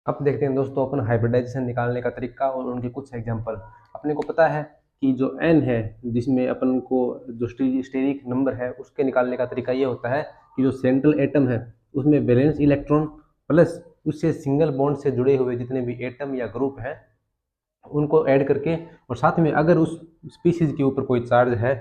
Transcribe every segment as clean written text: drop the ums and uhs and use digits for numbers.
अब देखते हैं दोस्तों अपन हाइब्रिडाइजेशन निकालने का तरीका और उनके कुछ एग्जांपल। अपने को पता है कि जो n है, जिसमें अपन को जो स्टेरिक नंबर है उसके निकालने का तरीका ये होता है कि जो सेंट्रल एटम है उसमें वैलेंस इलेक्ट्रॉन प्लस उससे सिंगल बॉन्ड से जुड़े हुए जितने भी एटम या ग्रुप हैं उनको ऐड करके, और साथ में अगर उस स्पीशीज के ऊपर कोई चार्ज है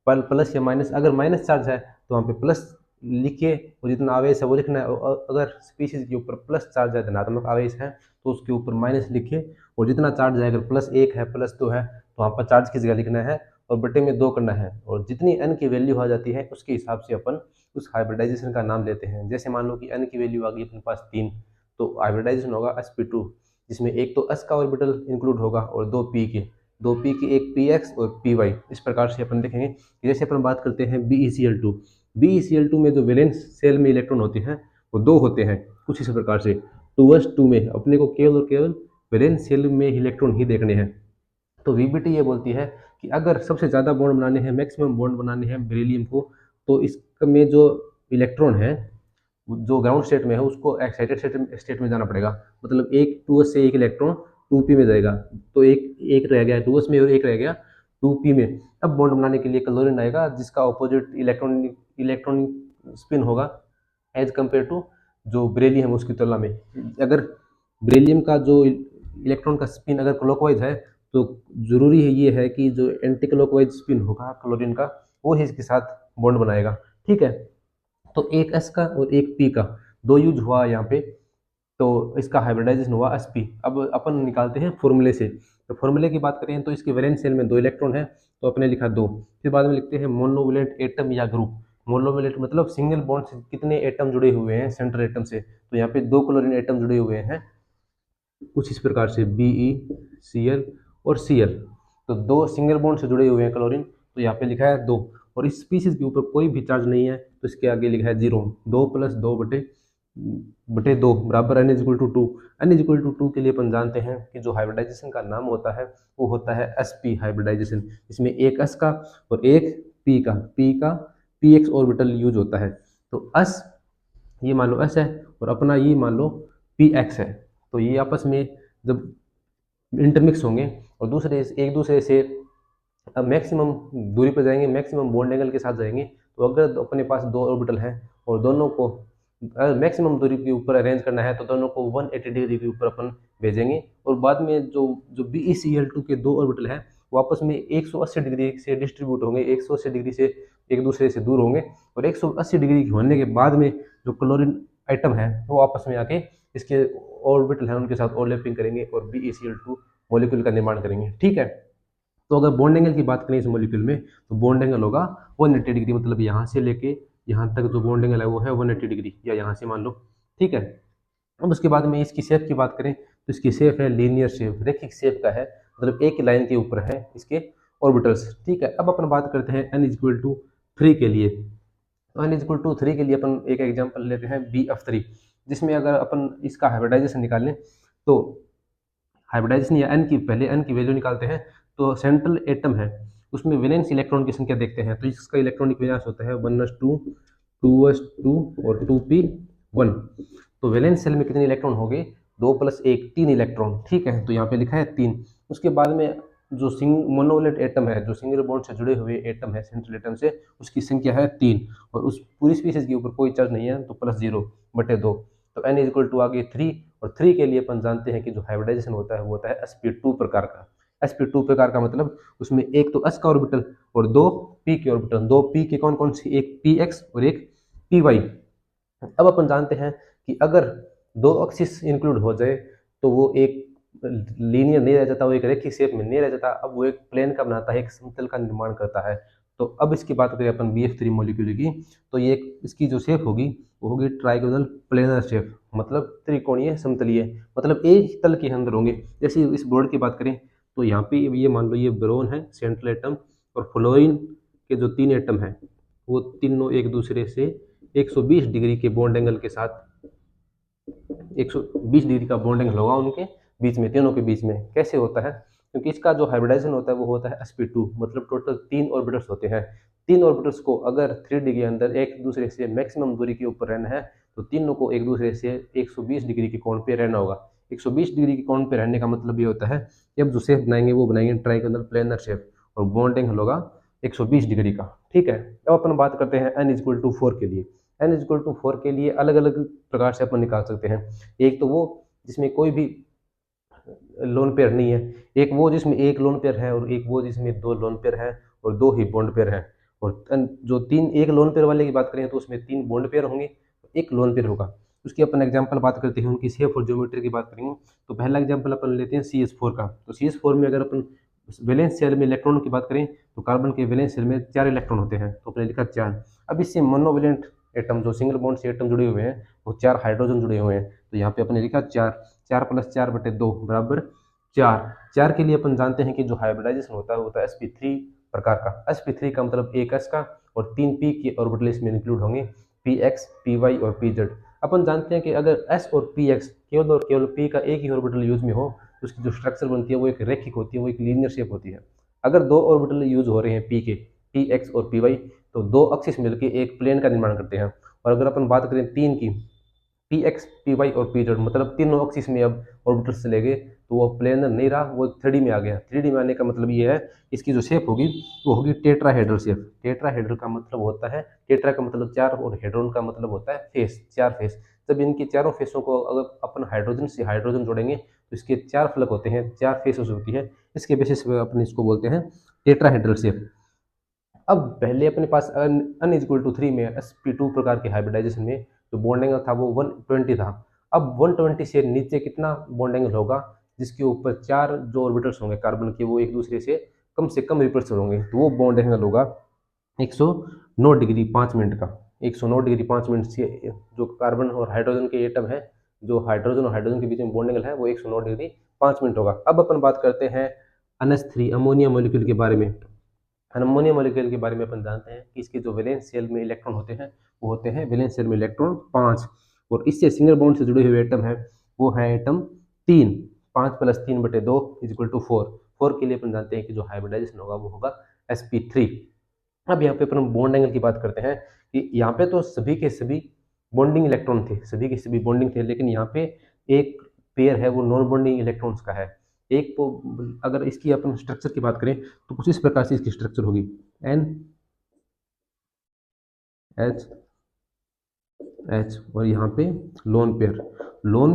प्लस या माइनस, अगर माइनस चार्ज है तो वहाँ पे प्लस लिखिए और जितना आवेश है वो लिखना है, और अगर स्पीशीज के ऊपर प्लस चार्ज है, धनात्मक आवेश है, तो उसके ऊपर माइनस लिखिए, और जितना चार्ज है, अगर +1 है +2 है तो वहाँ पर चार्ज की जगह लिखना है और बटे में 2 करना है, और जितनी n की वैल्यू आ जाती है उसके हिसाब से अपन उस हाइब्रिडाइजेशन का नाम लेते हैं। जैसे मान लो कि n की वैल्यू आ गई अपने पास 3, तो हाइब्रिडाइजेशन होगा sp2, जिसमें एक तो s का ऑर्बिटल इंक्लूड होगा और दो p के, एक px और py। इस प्रकार से अपन देखेंगे। जैसे अपन बात करते हैं BeCl2 में जो वैलेंस सेल में इलेक्ट्रॉन होते हैं वो 2 होते हैं, कुछ इस प्रकार से। 2s2 में अपने को केवल और केवल वैलेंस सेल में इलेक्ट्रॉन ही देखने हैं। तो वीबीटी ये बोलती है कि अगर सबसे ज़्यादा बॉन्ड बनाने हैं, मैक्सिमम बॉन्ड बनाने हैं बेरिलियम को, तो इसमें जो इलेक्ट्रॉन है जो ग्राउंड स्टेट में है उसको एक्साइटेड स्टेट में जाना पड़ेगा। मतलब एक 2s से एक इलेक्ट्रॉन 2p में जाएगा, तो एक एक रह गया 2s में और एक रह गया 2p में। अब बॉन्ड बनाने के लिए क्लोरीन आएगा जिसका ऑपोजिट इलेक्ट्रॉनिक स्पिन होगा एज कम्पेयर टू जो बेरिलियम है उसकी तुलना में। अगर बेरिलियम का जो इलेक्ट्रॉन का स्पिन अगर क्लॉकवाइज है तो जरूरी है ये है कि जो एंटी क्लॉकवाइज स्पिन होगा क्लोरीन का वो ही इसके साथ बॉन्ड बनाएगा। ठीक है, तो एक एस का और एक पी का दो यूज हुआ यहाँ पे, तो इसका हाइब्रिडाइजेशन हुआ sp। अब अपन निकालते हैं फॉर्मूले से। तो फॉर्मूले की बात करें तो इसके वैलेंस शेल में 2 इलेक्ट्रॉन है, तो अपने लिखा 2। फिर बाद में लिखते हैं मोनोवैलेंट एटम या ग्रुप। मोनोवैलेंट मतलब सिंगल बॉन्ड से कितने एटम जुड़े हुए हैं सेंट्रल एटम से, तो यहाँ पे 2 क्लोरीन एटम जुड़े हुए हैं कुछ इस प्रकार से BeCl और Cl। तो 2 सिंगल बॉन्ड से जुड़े हुए हैं क्लोरीन, तो यहाँ पे लिखा है 2, और इस स्पीशीज के ऊपर कोई भी चार्ज नहीं है तो इसके आगे लिखा है 0। 2 + 2 बटे 2 बराबर n=2। n=2 के लिए अपन जानते हैं कि जो हाइब्रिडाइजेशन का नाम होता है वो होता है sp हाइब्रिडाइजेशन। इसमें एक s का और एक p का px ऑर्बिटल यूज होता है। तो s ये मान लो s है और अपना ये मान लो px है, तो ये आपस में जब इंटरमिक्स होंगे और एक दूसरे से मैक्सिमम दूरी पर जाएंगे, मैक्सिमम बॉन्ड एंगल के साथ जाएंगे, तो अगर अपने पास 2 ऑर्बिटल हैं और दोनों को मैक्सिमम दूरी के ऊपर अरेंज करना है तो दोनों को 180 डिग्री के ऊपर अपन भेजेंगे, और बाद में जो जो BeCl2 के 2 ऑर्बिटल हैं वो आपस में 180 डिग्री से डिस्ट्रीब्यूट होंगे, 180 डिग्री से एक दूसरे से दूर होंगे, और 180 डिग्री होने के बाद में जो क्लोरीन आइटम है वो आपस में आके इसके ऑर्बिटल हैं उनके साथ ओवरलैपिंग करेंगे और BeCl2 मॉलिक्यूल का निर्माण करेंगे। ठीक है, तो अगर बॉन्ड एंगल की बात करें इस मॉलिक्यूल में तो बॉन्ड एंगल होगा 180 डिग्री, मतलब यहाँ से लेके यहाँ तक जो बॉन्ड एंगल है वो है 180 डिग्री, या यहाँ से मान लो। ठीक है, अब उसके बाद में इसकी शेप की बात करें तो इसकी शेप है लीनियर शेप, रेखिक शेप का है, मतलब एक लाइन के ऊपर है इसके ऑर्बिटल्स। ठीक है, अब अपन बात करते हैं n=3 के लिए। तो n=3 के लिए अपन एक एग्जाम्पल लेते हैं BF3, जिसमें अगर अपन इसका हाइब्रिडाइजेशन निकालें तो हाइब्रिडाइजेशन या n की पहले n की वैल्यू निकालते हैं, तो सेंट्रल एटम है उसमें वैलेंस इलेक्ट्रॉन की संख्या देखते हैं, तो इसका इलेक्ट्रॉनिक विन्यास होता है 1s2 2s2 और 2p1। तो वैलेंस सेल में कितने इलेक्ट्रॉन हो गए, 2 + 1 3 इलेक्ट्रॉन। ठीक है, तो यहाँ पे लिखा है 3। उसके बाद में जो मोनोवैलेंट एटम है, जो सिंगल बॉन्ड से जुड़े हुए एटम है सेंट्रल एटम से, उसकी संख्या है 3, और उस पूरी स्पीसीज के ऊपर कोई चार्ज नहीं है तो +0/2। तो n आ गई 3, और 3 के लिए अपन जानते हैं कि जो हाइब्रिडाइजेशन होता है वो होता है sp2 प्रकार का। sp2 प्रकार का मतलब उसमें एक तो s का ऑर्बिटल और 2 p के ऑर्बिटल। 2 p के कौन कौन सी, एक px और एक py। अब अपन जानते हैं कि अगर 2 एक्सिस इंक्लूड हो जाए तो वो एक लीनियर नहीं रह जाता, वो एक रेखिक शेप में नहीं रह जाता, अब वो एक प्लेन का बनाता है, एक समतल का निर्माण करता है। तो अब इसकी बात करें अपन BF3 मॉलिक्यूल की, तो ये इसकी जो शेप होगी वो होगी ट्राइगोनल प्लेनर शेप, मतलब त्रिकोणीय समतलीय, मतलब एक तल के अंदर होंगे। जैसे इस बोर्ड की बात करें तो यहाँ पे ये मान लो ये बोरोन है सेंट्रल एटम, और फ्लोरीन के जो 3 एटम हैं वो तीनों एक दूसरे से 120 डिग्री के बॉन्ड एंगल के साथ 120 डिग्री का बॉन्ड एंगल होगा उनके बीच में, तीनों के बीच में। कैसे होता है, क्योंकि इसका जो हाइब्रिडाइजेशन होता है वो होता है sp2, मतलब टोटल 3 ऑर्बिटल्स होते हैं। 3 ऑर्बिटल्स को अगर 3D के अंदर एक दूसरे से मैक्सिमम दूरी के ऊपर रहना है तो तीनों को एक दूसरे से 120 डिग्री के कोण पे रहना होगा। 120 डिग्री के कोण पे रहने का मतलब ये होता है कि अब जो शेप बनाएंगे वो बनाएंगे ट्राइंगुलर प्लेनर शेप, और बॉन्ड एंगल होगा 120 डिग्री का। ठीक है, अब अपन बात करते हैं n इक्वल टू 4 के लिए। n इक्वल टू 4 के लिए अलग अलग प्रकार से अपन निकाल सकते हैं। एक तो वो जिसमें कोई भी लोन पेयर नहीं है, एक वो जिसमें एक लोन पेयर है, और एक वो जिसमें दो लोन पेयर है और दो ही बॉन्ड पेयर है। और जो तीन एक लोन पेयर वाले की बात करें तो उसमें तीन बॉन्ड पेयर होंगे, एक लोन पेयर होगा। उसकी अपन एग्जांपल बात करते हैं, उनकी शेप और ज्योमेट्री की बात करेंगे। तो पहला एग्जांपल अपन लेते हैं CH4 का। तो CH4 में अगर अपन वैलेंस शेल में इलेक्ट्रॉन की बात करें तो कार्बन के वैलेंस शेल में 4 इलेक्ट्रॉन होते हैं, तो अपने लिखा 4। अब इससे मोनोवैलेंट एटम जो सिंगल बॉन्ड से एटम जुड़े हुए हैं वो 4 हाइड्रोजन जुड़े हुए हैं, तो यहाँ पे अपने लिखा 4। 4 + 4/2 बराबर 4। 4 के लिए अपन जानते हैं कि जो हाइब्रिडाइजेशन होता है वो होता है sp3 प्रकार का। sp3 का मतलब एक s का और 3 p के ऑर्बिटल इसमें इंक्लूड होंगे, px, py और pz। अपन जानते हैं कि अगर s और px केवल और केवल p का एक ही ऑर्बिटल यूज में हो तो उसकी जो स्ट्रक्चर बनती है वो एक रेखिक होती है, वो एक लीनियर शेप होती है। अगर दो ऑर्बिटल यूज हो रहे हैं p के, px और py, तो दो एक्सिस मिलकर एक प्लेन का निर्माण करते हैं। और अगर अपन बात करें 3 की, पी एक्स, पी वाई और पी जेड, मतलब तीनों एक्सिस में अब ऑर्बिटल्स चले गए, तो वो प्लेनर नहीं रहा, वो 3D में आ गया। 3D में आने का मतलब ये है इसकी जो शेप होगी वो होगी टेट्राहेड्रल शेप। टेट्राहेड्रल का मतलब होता है, टेट्रा का मतलब 4 और हेड्रोन का मतलब होता है फेस, 4 फेस। जब इनके चारों फेसों को अगर अपन हाइड्रोजन से हाइड्रोजन जोड़ेंगे तो इसके 4 फलक होते हैं, 4 फेसेस होती है। इसके बेसिस पे अपन इसको बोलते हैं टेट्राहेड्रल शेप। अब पहले अपने पास n इक्वल टू 3 में sp2 प्रकार के हाइब्रिडाइजेशन में जो बॉन्ड एंगल था वो 120 था। अब 120 से नीचे कितना बॉन्ड एंगल होगा जिसके ऊपर 4 जो ऑर्बिटल्स होंगे कार्बन के वो एक दूसरे से कम रिपल्सन होंगे, तो वो बॉन्ड एंगल होगा 109 डिग्री 5 मिनट का। 109 डिग्री 5 मिनट से जो कार्बन और हाइड्रोजन के एटम है, जो हाइड्रोजन और हाइड्रोजन के बीच में बॉन्ड एंगल है वो 109 डिग्री 5 मिनट होगा। अब अपन बात करते हैं NH3 अमोनिया मॉलिक्यूल के बारे में। अमोनिया मॉलिक्यूल के बारे में अपन जानते हैं कि इसके जो वैलेंस शेल में इलेक्ट्रॉन होते हैं वो होते हैं वैलेंस शेल में इलेक्ट्रॉन 5, और इससे सिंगल बॉन्ड से जुड़े हुए एटम है वो है एटम 3। 5 + 3/2 = 4। 4 के लिए अपन जानते हैं कि जो हाइब्रिडाइजेशन होगा वो होगा sp3। अब यहाँ पे अपन बॉन्ड एंगल की बात करते हैं कि यहाँ पे तो सभी के सभी बॉन्डिंग इलेक्ट्रॉन थे, सभी के सभी बॉन्डिंग थे, लेकिन यहाँ पे एक पेयर है वो नॉन बॉन्डिंग इलेक्ट्रॉन्स का है। एक तो अगर इसकी अपन स्ट्रक्चर की बात करें तो कुछ इस प्रकार से इसकी स्ट्रक्चर होगी, NH और यहाँ पे लोन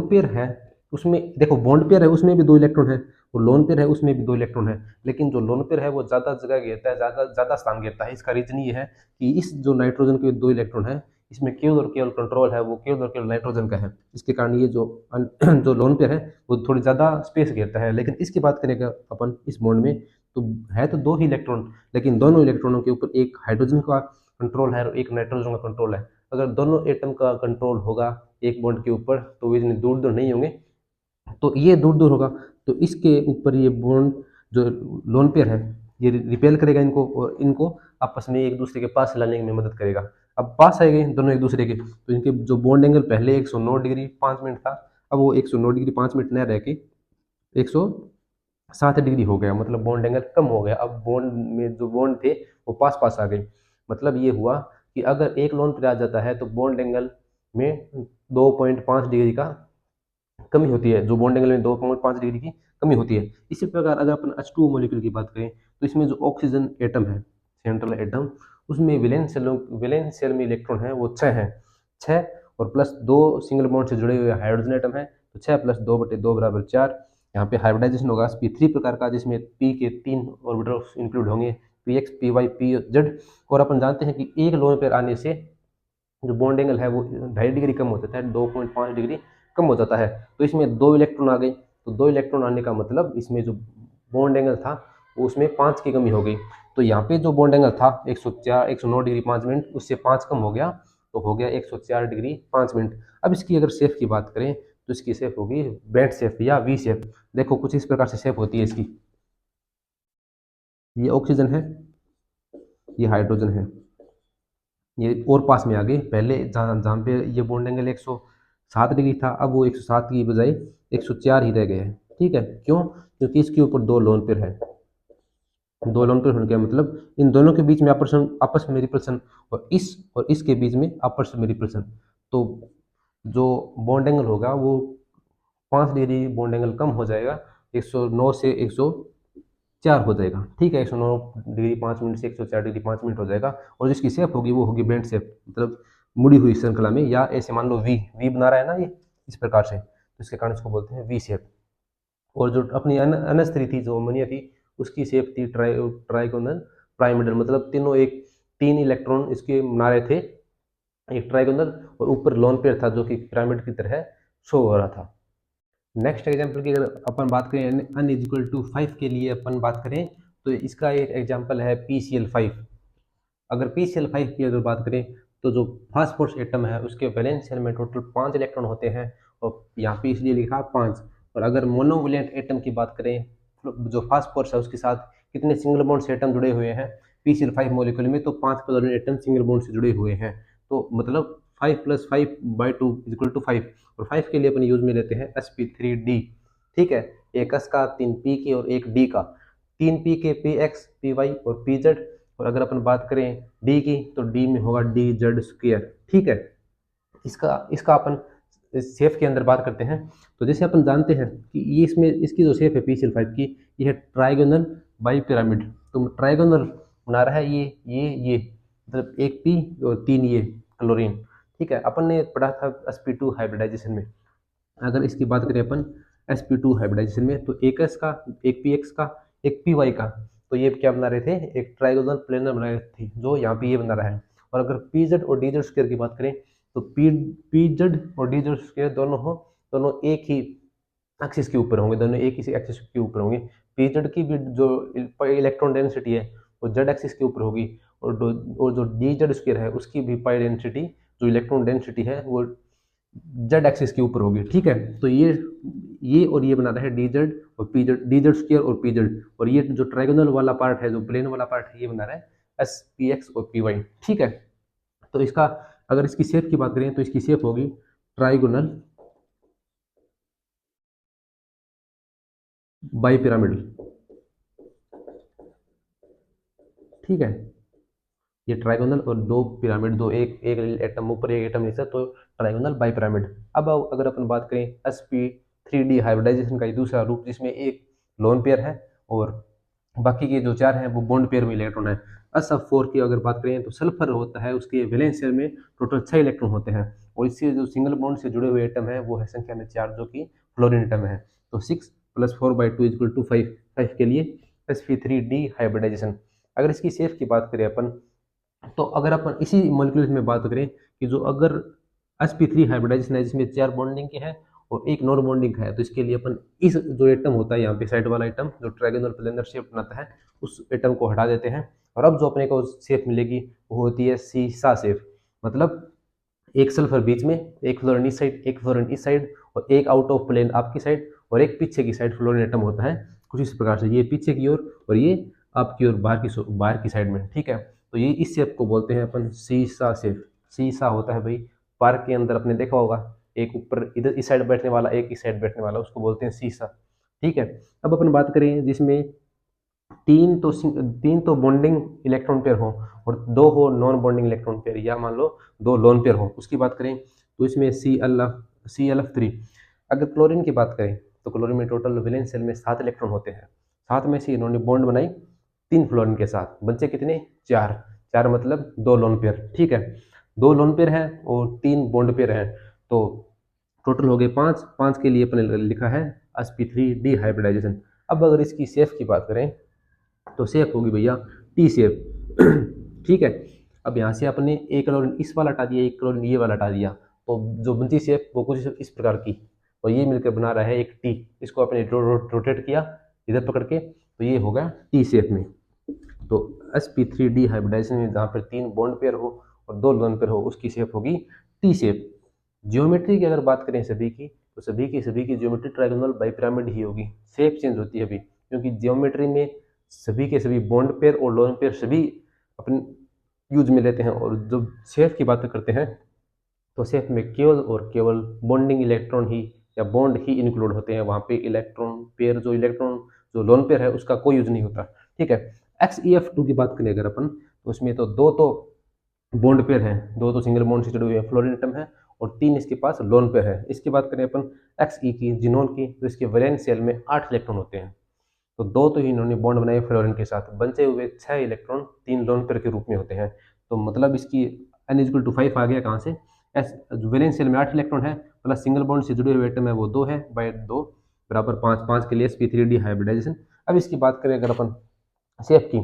पेयर है, उसमें देखो बॉन्ड पेयर है उसमें भी 2 इलेक्ट्रॉन है, और लोन पेयर है उसमें भी 2 इलेक्ट्रॉन है, लेकिन जो लोन पेयर है वो ज़्यादा जगह घेरता है, ज़्यादा स्थान घेरता है। इसका रीजन ये है कि इस जो नाइट्रोजन के 2 इलेक्ट्रॉन है इसमें केवल और केवल कंट्रोल है वो केवल और केवल नाइट्रोजन का है। इसके कारण ये जो जो लोन पेयर है वो थोड़ी ज़्यादा स्पेस घेरता है। लेकिन इसकी बात करेंगे अपन इस बॉन्ड में तो है तो 2 ही इलेक्ट्रॉन, लेकिन दोनों इलेक्ट्रॉनों के ऊपर एक हाइड्रोजन का कंट्रोल है और एक नाइट्रोजन का कंट्रोल है। अगर दोनों एटम का कंट्रोल होगा एक बॉन्ड के ऊपर तो वे दूर दूर नहीं होंगे, तो ये दूर दूर होगा, तो इसके ऊपर ये बॉन्ड जो लोन पेयर है ये रिपेल करेगा इनको, और इनको आपस में एक दूसरे के पास लाने में मदद करेगा। अब पास आएंगे दोनों एक दूसरे के, तो इनके जो बॉन्ड एंगल पहले 109 डिग्री 5 मिनट था, अब वो 109 डिग्री 5 मिनट न रह के 107 डिग्री हो गया, मतलब बॉन्ड एंगल कम हो गया। अब बॉन्ड में जो बॉन्ड थे वो पास पास आ गए। मतलब ये हुआ कि अगर एक लोन पेयर आ जाता है तो बॉन्ड एंगल में 2.5 डिग्री का कमी होती है, जो बॉन्ड एंगल में 2.5 डिग्री की कमी होती है। इसी प्रकार अगर अपन H2O मॉलिक्यूल की बात करें तो इसमें जो ऑक्सीजन एटम है, सेंट्रल एटम, उसमें वैलेंस शेल में इलेक्ट्रॉन है वो 6 है। 6 और प्लस 2 सिंगल बॉन्ड से जुड़े हुए हाइड्रोजन एटम है, तो 6 + 2/2 = 4। यहाँ पे हाइब्रिडाइजेशन होगा sp3 प्रकार का, जिसमें p के 3 ऑर्बिटल्स इंक्लूड होंगे, px, py, pz। और अपन जानते हैं कि एक लोन पेयर आने से जो बॉन्ड एंगल है वो 2.5 डिग्री कम हो जाता है, 2.5 डिग्री कम हो जाता है। तो इसमें 2 इलेक्ट्रॉन आ गए, तो 2 इलेक्ट्रॉन आने का मतलब इसमें जो बॉन्ड एंगल था वो उसमें 5 की कमी हो गई। तो यहाँ पे जो बॉन्ड एंगल था 109 डिग्री 5 मिनट, उससे 5 कम हो गया, तो हो गया 104 डिग्री 5 मिनट। अब इसकी अगर शेप की बात करें तो इसकी शेप होगी बेंट शेप या वी शेप। देखो कुछ इस प्रकार से शेप होती है इसकी, ये ऑक्सीजन है, ये हाइड्रोजन है, ये और पास में आ गए। पहले जहाँ पे ये बॉन्ड एंगल 107 डिग्री था, अब वो 107 की बजाय 104 ही रह गए हैं। ठीक है, क्यों? क्योंकि इसके ऊपर 2 लोन पेयर है। 2 लोन पेयर होने का मतलब इन दोनों के बीच में आपस में रिपल्सन, और इसके बीच में आपस में रिपल्सन। तो जो बॉन्ड एंगल होगा वो 5 डिग्री बॉन्ड एंगल कम हो जाएगा, 109 से 104 हो जाएगा। ठीक है, 109 डिग्री 5 मिनट से 104 डिग्री 5 मिनट हो जाएगा। और जिसकी शेप होगी वो होगी बेंट शेप, मतलब मुड़ी हुई श्रृंखला में, या ऐसे मान लो वी वी बना रहा है ना ये इस प्रकार से, तो इसके कारण इसको बोलते हैं वी शेप। और जो अपनी अनस्त्री थी, जो अमोनिया थी, उसकी शेप थी ट्राइगोनल पिरामिडल, मतलब तीनों एक 3 इलेक्ट्रॉन इसके बना रहे थे, एक ट्राइगोनल, और ऊपर लोन पेयर था जो कि पिरामिड की तरह शो हो रहा था। नेक्स्ट एग्जाम्पल की अगर अपन बात करें n इक्वल टू 5 के लिए अपन बात करें, तो इसका एक एग्जाम्पल है PCl5। अगर PCl5 की अगर बात करें, तो जो फास्फोरस एटम है उसके वैलेंस शेल में टोटल 5 इलेक्ट्रॉन होते हैं, और यहाँ पे इसलिए लिखा 5। और अगर मोनोवैलेंट एटम की बात करें, जो फास्फोरस है उसके साथ कितने सिंगल बॉन्ड से एटम जुड़े हुए हैं PCl5 मॉलिक्यूल में, तो 5 क्लोरीन एटम सिंगल बॉन्ड से जुड़े हुए हैं। तो मतलब 5 + 5/2 = 5। और 5 के लिए अपन यूज में लेते हैं sp3d। ठीक है, एक s का, 3 p के और एक d का, 3 p के px py और pz। और अगर अपन बात करें d की, तो d में होगा dz²। ठीक है, इसका इसका अपन शेप के अंदर बात करते हैं। तो जैसे अपन जानते हैं कि ये इसमें इसकी जो शेप है PCl5 की, ये है ट्राइगोनल बाई पिरामिड। तो ट्राइगोनल बना रहा है ये मतलब एक पी और 3 ये क्लोरीन। ठीक है, अपन ने पढ़ा था sp2 हाइब्रिडाइजेशन में। अगर इसकी बात करें अपन sp2 हाइब्रिडाइजेशन में, तो एक s का, एक px का, एक py का, तो ये क्या बना रहे थे, एक ट्राइगोनल प्लेनर बना रहे थे, जो यहाँ पे ये बना रहा है। और अगर pz और dz² की बात करें, तो pz और dz² दोनों एक ही एक्सिस के ऊपर होंगे, दोनों एक ही एक्सिस के ऊपर होंगे। pz की भी जो इलेक्ट्रॉन डेंसिटी है वो z एक्सिस के ऊपर होगी, और जो dz² है उसकी भी पाई डेंसिटी, जो इलेक्ट्रॉन डेंसिटी है वो z एक्सिस के ऊपर होगी। ठीक है, तो ये और ये बना रहा है dz और pz, dz² और pz। और ये जो ट्राइगोनल वाला पार्ट है, जो प्लेन वाला पार्ट है, ये बना रहा है spx और py। ठीक है, तो इसका अगर इसकी शेप की बात करें, तो इसकी शेप होगी ट्राइगोनल बाई पिरामिडल। ठीक है, ये ट्राइगोनल और दो पिरामिड, दो एक एक एटम ऊपर एक एटम नीचे, तो ट्राइगोनल बाई पिरामिड। अब अगर अपन बात करें sp3d हाइब्रिडाइजेशन का ये दूसरा रूप, जिसमें एक लोन पेयर है और बाकी के जो 4 हैं वो बॉन्ड पेयर में इलेक्ट्रॉन है। SF4 की अगर बात करें, तो सल्फर होता है, उसके वैलेंस शेल में टोटल 6 इलेक्ट्रॉन होते हैं, और इससे जो सिंगल बॉन्ड से जुड़े हुए एटम है वो है संख्या में 4, जो कि फ्लोरीन एटम है। तो 6 + 4/2 = 5। 5 के लिए sp3d हाइब्रिडाइजेशन। अगर इसकी शेप की बात करें अपन, तो अगर अपन इसी मॉलिक्यूल्स में बात करें कि जो अगर sp3 हाइब्रिडाइजेशन है जिसमें 4 बॉन्डिंग के हैं और एक नॉन बॉन्डिंग है, तो इसके लिए अपन इस जो एटम होता है यहाँ पे साइड वाला एटम, जो ट्राइगोनल प्लेनर शेप बनाता है, उस एटम को हटा देते हैं। और अब जो अपने को शेप मिलेगी वो होती है सीसा शेप। मतलब एक सल्फर बीच में, एक फ्लोरीन इस साइड, एक फ्लोरीन इस साइड, और एक आउट ऑफ प्लेन आपकी साइड, और एक पीछे की साइड फ्लोरीन एटम होता है कुछ इस प्रकार से, ये पीछे की ओर और ये आपकी ओर बाहर की साइड में। ठीक है, तो ये इस शेप को बोलते हैं अपन सीसा शेप। सीसा होता है भाई, पार्क के अंदर आपने देखा होगा, एक ऊपर इधर इस साइड बैठने वाला, एक इस साइड बैठने वाला, उसको बोलते हैं सीसा। ठीक है, अब अपन बात करें जिसमें तीन तो बॉन्डिंग इलेक्ट्रॉन पेयर हो और 2 हो नॉन बॉन्डिंग इलेक्ट्रॉन पेयर, या मान लो 2 लोन पेयर हो, उसकी बात करें तो इसमें ClF3। अगर क्लोरीन की बात करें, तो क्लोरीन में टोटल वैलेंस शेल में 7 इलेक्ट्रॉन होते हैं। 7 में से इन्होंने बॉन्ड बनाई 3 फ्लोरीन के साथ, बचे कितने, 4। 4 मतलब 2 लोन पेयर। ठीक है, 2 लोन पेयर हैं और 3 बॉन्ड पेयर हैं, तो टोटल हो गए 5। 5 के लिए अपने लिखा है sp3d हाइब्रिडाइजेशन। अब अगर इसकी शेप की बात करें, तो शेप होगी भैया टी शेप। ठीक है, अब यहाँ से अपने एक क्लोरीन इस वाला हटा दिया, एक क्लोरीन ये वाला हटा दिया, तो जो बनती शेप वो कुछ इस प्रकार की, और ये मिलकर बना रहा है एक टी। इसको अपने रोटेट किया इधर पकड़ के, तो ये होगा टी शेप में। तो sp3d हाइब्रिडाइजेशन में जहाँ पर 3 बॉन्ड पेयर हो और 2 लोन पेयर हो, उसकी शेप होगी टी शेप। ज्योमेट्री की अगर बात करें सभी की, तो सभी की ज्योमेट्री ट्राइगोनल बाई पिरामिड ही होगी। शेप चेंज होती है अभी, क्योंकि ज्योमेट्री में सभी के सभी बॉन्ड पेयर और लोन पेयर सभी अपन यूज में लेते हैं, और जब शेप की बात करते हैं, तो शेप में केवल और केवल बॉन्डिंग इलेक्ट्रॉन ही या बॉन्ड ही इंक्लूड होते हैं। वहाँ पे इलेक्ट्रॉन जो लोन पेयर है उसका कोई यूज नहीं होता। ठीक है, XeF2 की बात करें अगर अपन, तो उसमें तो दो तो बॉन्ड पेयर हैं, 2 तो सिंगल बॉन्ड से जुड़े हुए फ्लोरीन एटम है, और 3 इसके पास लोन पेयर है। इसकी बात करें अपन XE की, जिनोन की, तो इसके वैलेंस शेल में 8 इलेक्ट्रॉन होते हैं। तो 2 तो इन्होंने बॉन्ड बनाए फ्लोरीन के साथ, बचे हुए 6 इलेक्ट्रॉन 3 लोन पेयर के रूप में होते हैं। तो मतलब इसकी n=5 आ गया कहाँ से, एस वैलेंस शेल में 8 इलेक्ट्रॉन है प्लस सिंगल बॉन्ड से जुड़े हुए एटम है वो 2 है, बाय 2 बराबर 5, 5 के लिए sp3d हाइब्रिडाइजेशन। अब इसकी बात करें अगर अपन शेफ की,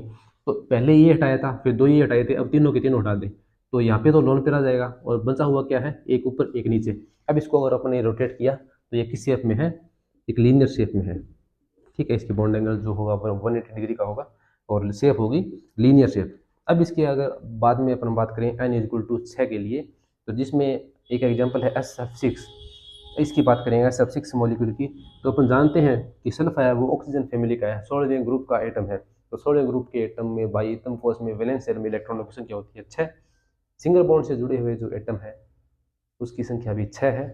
तो पहले ये हटाया था, फिर 2 ये हटाए थे, अब तीनों के तीनों हटा दें तो यहाँ पे तो लोन पेयर आ जाएगा और बचा हुआ क्या है, एक ऊपर एक नीचे। अब इसको अगर अपन ने रोटेट किया तो ये किस शेप में है, एक लीनियर शेप में है। ठीक है, इसकी बॉन्ड एंगल जो होगा 180 डिग्री का होगा और शेप होगी लीनियर शेप। अब इसके अगर बाद में अपन बात करें n=6 के लिए, तो जिसमें एक एग्जांपल है SF6, इसकी बात करेंगे SF6 मॉलिक्यूल की। तो अपन जानते हैं कि सल्फर है वो ऑक्सीजन फैमिली का है, सोडियम ग्रुप का एटम है। तो सोडियम ग्रुप के एटम में बाई एटम कोष में वैलेंस शेल में इलेक्ट्रॉनों की संख्या होती है 6। सिंगल बॉन्ड से जुड़े हुए जो एटम है उसकी संख्या भी 6 है।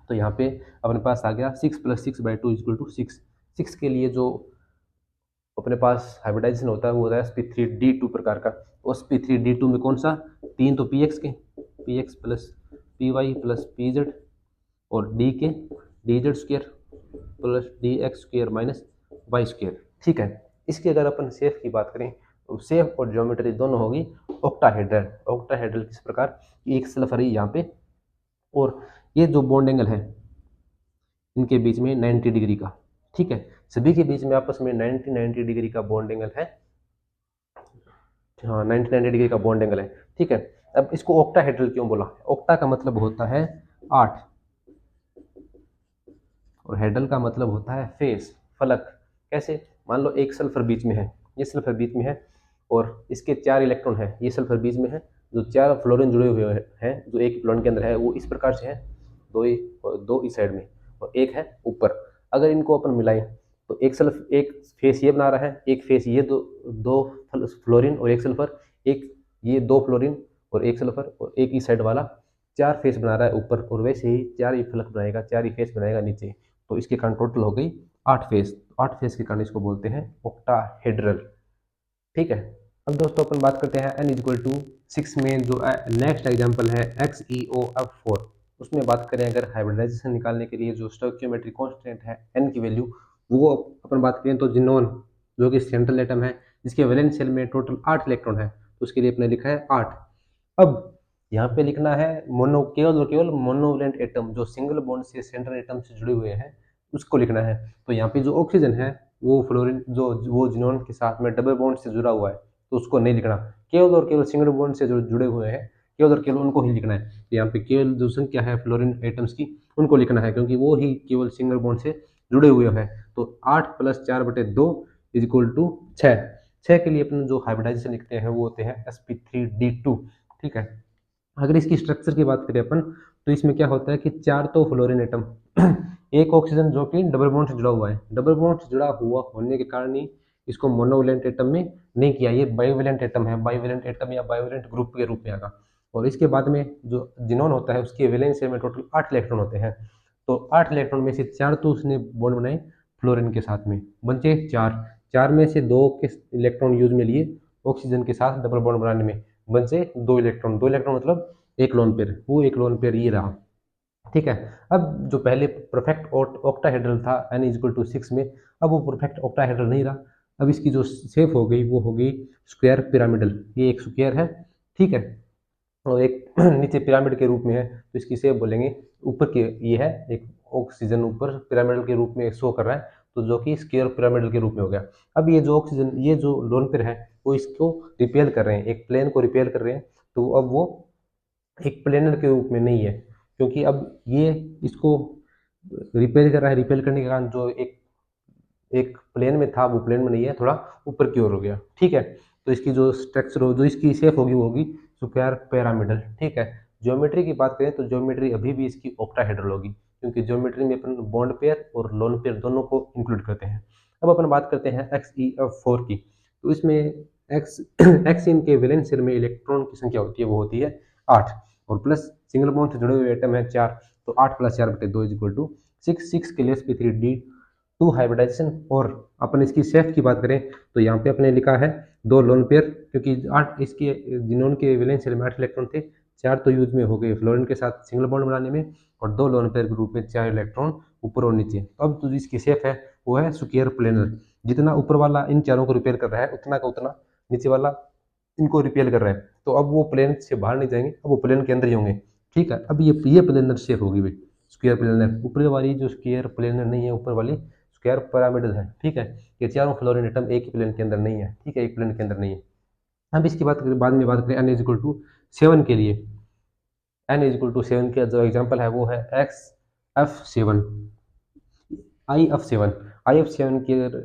तो यहाँ पे अपने पास आ गया 6 + 6/2 = 6। 6 के लिए जो अपने पास हाइब्रिडाइजेशन होता है वो होता है sp3d2 प्रकार का। sp3d2 में कौन सा, 3 तो px के, px + py + pz और d के dz² + dx² - y²। ठीक है, इसकी अगर अपन शेप की बात करें तो शेप और ज्योमेट्री दोनों होगी ऑक्टाहेड्रल। ऑक्टाहेड्रल किस प्रकार, एक सल्फर है यहाँ पे और ये जो बॉन्ड एंगल है इनके बीच में 90 डिग्री का। ठीक है, सभी के बीच में आपस में 90 डिग्री का बॉन्ड एंगल है। हाँ, 90 डिग्री का बॉन्ड एंगल है। ठीक है, अब इसको ऑक्टाहेड्रल क्यों बोला, ऑक्टा का मतलब होता है 8 और हेड्रल का मतलब होता है फेस, फलक। कैसे, मान लो एक सल्फर बीच में है, ये सल्फर बीच में है और इसके 4 इलेक्ट्रॉन है, ये सल्फर बीच में है, जो 4 फ्लोरीन जुड़े हुए हैं जो एक फ्लोरीन के अंदर है वो इस प्रकार से है, दो इस साइड में और एक है ऊपर। अगर इनको अपन मिलाएं तो एक फेस ये बना रहा है, एक फेस ये दो फ्लोरीन और एक सल्फर, एक ये 2 फ्लोरीन और एक सल्फर और एक इस साइड वाला 4 फेस बना रहा है ऊपर, और वैसे ही 4 ही फलक बनाएगा, 4 ही फेस बनाएगा नीचे। तो इसके कारण टोटल हो गई 8 फेस। 8 फेस के कारण इसको बोलते हैं ऑक्टाहेड्रल। ठीक है, अब दोस्तों अपन बात करते हैं n=6 में जो नेक्स्ट एग्जांपल है XeOF4। उसमें बात करें अगर हाइब्रिडाइजेशन निकालने के लिए जो स्टोइकियोमेट्री कांस्टेंट है n की वैल्यू, वो अपन बात करें तो जिनोन जो कि सेंट्रल एटम है जिसके वैलेंस शेल में टोटल 8 इलेक्ट्रॉन है, तो उसके लिए अपने लिखा है 8। अब यहाँ पे लिखना है केवल और केवल मोनोवैलेंट एटम जो सिंगल बॉन्ड से सेंट्रल एटम से जुड़े हुए हैं उसको लिखना है। तो यहाँ पे जो ऑक्सीजन है वो फ्लोरीन जो वो जिनोन के साथ में डबल बॉन्ड से जुड़ा हुआ है तो उसको नहीं लिखना, केवल और केवल सिंगल बॉन्ड से जो जुड़े हुए हैं केवल और केवल उनको ही लिखना है। तो यहाँ पे केवल जो संख्या है फ्लोरीन एटम्स की उनको लिखना है क्योंकि वो ही केवल सिंगल बॉन्ड से जुड़े हुए हैं। तो 8 + 4/2 = 6। 6 के लिए अपन जो हाइब्रिडाइजेशन लिखते हैं वो होते हैं sp3d2। ठीक है, अगर इसकी स्ट्रक्चर की बात करें अपन तो इसमें क्या होता है कि 4 तो फ्लोरीन एटम एक ऑक्सीजन जो कि डबल बॉन्ड से जुड़ा हुआ है, डबल बॉन्ड से जुड़ा हुआ होने के कारण ही इसको मोनोवैलेंट एटम में नहीं किया, ये बाइवैलेंट एटम है, बाइवैलेंट एटम या बाइवैलेंट ग्रुप के रूप में आएगा। और इसके बाद में जो जिनोन होता है उसके वैलेंस शेल में टोटल 8 इलेक्ट्रॉन होते हैं। तो 8 इलेक्ट्रॉन में से 4 तो उसने बॉन्ड बनाए फ्लोरीन के साथ में, बचे 4 में से 2 के इलेक्ट्रॉन यूज में लिए ऑक्सीजन के साथ डबल बॉन्ड बनाने में, बचे 2 इलेक्ट्रॉन। 2 इलेक्ट्रॉन मतलब एक लोन पेयर, वो एक लोन पेयर ये रहा। ठीक है, अब जो पहले परफेक्ट ऑक्टाहेड्रल था n=6 में, अब वो परफेक्ट ऑक्टाहेड्रल नहीं रहा। अब इसकी जो शेप हो गई वो हो गई स्क्वायर पिरामिडल। ये एक स्क्वायर है, ठीक है, और एक नीचे पिरामिड के रूप में है तो इसकी शेप बोलेंगे ऊपर के, ये है एक ऑक्सीजन ऊपर पिरामिडल के रूप में शो कर रहा है तो जो कि स्क्वायर पिरामिडल के रूप में हो गया। अब ये जो ऑक्सीजन ये जो लोन पेयर है वो इसको रिपेल कर रहे हैं, एक प्लेन को रिपेल कर रहे हैं, तो अब वो एक प्लेनर के रूप में नहीं है क्योंकि अब ये इसको रिपेल कर रहा है। रिपेल करने के कारण जो एक एक प्लेन में था वो प्लेन में नहीं है, थोड़ा ऊपर की ओर हो गया। ठीक है, तो इसकी जो स्ट्रक्चर हो जो इसकी शेप होगी वो होगी स्क्वायर पिरामिडल। ठीक है, ज्योमेट्री की बात करें तो ज्योमेट्री अभी भी इसकी ऑक्टाहेड्रल होगी क्योंकि ज्योमेट्री में अपन बॉन्ड पेयर और लोन पेयर दोनों को इंक्लूड करते हैं। अब अपन बात करते हैं XeF4 की, तो इसमें एक्सिन के वैलेंस शेल में इलेक्ट्रॉन की संख्या होती है वो होती है 8 और प्लस सिंगल बॉन्ड से जुड़े हुए एटम है 4, तो 8 + 4/2 = 6। 6 के लिए sp3d2 हाइब्रिडाइजेशन। और अपन इसकी शेफ की बात करें तो यहाँ पे अपने लिखा है 2 लोन पेयर क्योंकि 8 इसके जिनोन के वैलेंस शेल में 8 इलेक्ट्रॉन थे, 4 तो यूज में हो गए फ्लोरीन के साथ सिंगल बॉन्ड बनाने में, और 2 लोन पेयर ग्रुप में 4 इलेक्ट्रॉन ऊपर और नीचे। तो अब जो इसकी शेप है वो है स्क्वायर प्लेनर। जितना ऊपर वाला इन चारों को रिपेयर कर रहा है उतना का उतना नीचे वाला इनको रिपेयर कर रहा है। तो अब वो प्लेन से बाहर नहीं जाएंगे, अब वो प्लेन के अंदर ही होंगे। ठीक है, अब ये प्लेनर शेप होगी भाई, स्क्वायर प्लेनर। ऊपर वाली जो स्क्वायर प्लेनर नहीं है, ऊपर वाली स्क्वायर पिरामिडल है। ठीक है, ये चारों फ्लोरीन एटम एक ही प्लेन के अंदर नहीं है। ठीक है, एक प्लेन के अंदर नहीं है। अब इसकी बात करें, बाद में बात करें n इज इक्वल टू 7 के लिए। n इज इक्वल टू 7 का जो एग्जांपल है वो है XF7, IF7। IF7 की अगर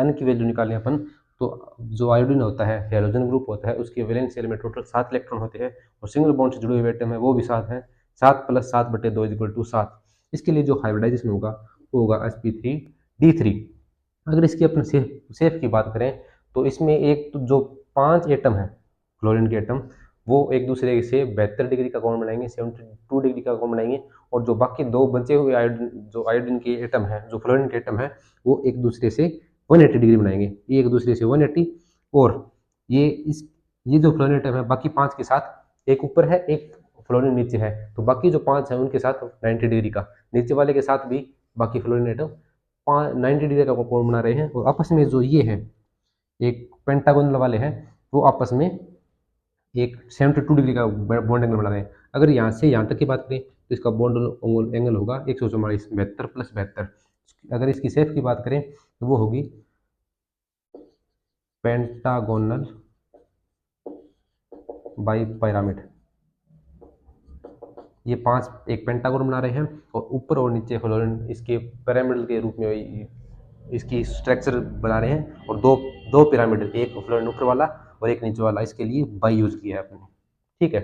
n की वैल्यू निकालें अपन, तो जो आयोडीन होता है, हैलोजन ग्रुप होता है, उसके वैलेंस शेल में टोटल 7 इलेक्ट्रॉन होते हैं, और सिंगल बॉन्ड से जुड़े हुए एटम है वो भी 7 हैं। 7 + 7/2 इज इक्वल टू 7। इसके लिए जो हाइब्रिडाइजेशन होगा वो होगा sp3d3। अगर इसकी अपन सेफ की बात करें, तो इसमें एक तो जो 5 एटम है क्लोरीन के एटम, वो एक दूसरे से 72 डिग्री का कोण बनाएंगे, 72 डिग्री का कोण बनाएंगे। और जो बाकी 2 बचे हुए आयोडीन के एटम है, जो फ्लोरीन के एटम है, वो एक दूसरे से 180 डिग्री बनाएंगे। ये एक दूसरे से 180, और ये जो फ्लोरीन एटम है बाकी 5 के साथ, एक ऊपर है एक फ्लोरीन नीचे है, तो बाकी जो 5 है उनके साथ 90 डिग्री का, नीचे वाले के साथ भी बाकी फ्लोरीन एटम 90 डिग्री का कोण बना रहे हैं। और आपस में जो ये है एक पेंटागोनल वाले हैं, वो आपस में एक 72 डिग्री का बॉन्ड एंगल बना रहे हैं। अगर यहाँ से यहाँ तक की बात करें तो इसका बॉन्ड एंगल होगा 144, 72 + 72। अगर इसकी शेप की बात करें तो वो होगी पेंटागोनल बाई पिरामिड। ये 5 एक पेंटागोन बना रहे हैं, और ऊपर और नीचे फ्लोरीन इसके पिरामिड के रूप में इसकी स्ट्रक्चर बना रहे हैं। और दो दो पिरामिड, एक फ्लोरीन ऊपर वाला और एक नीचे वाला, इसके लिए बाई यूज किया है आपने। ठीक है।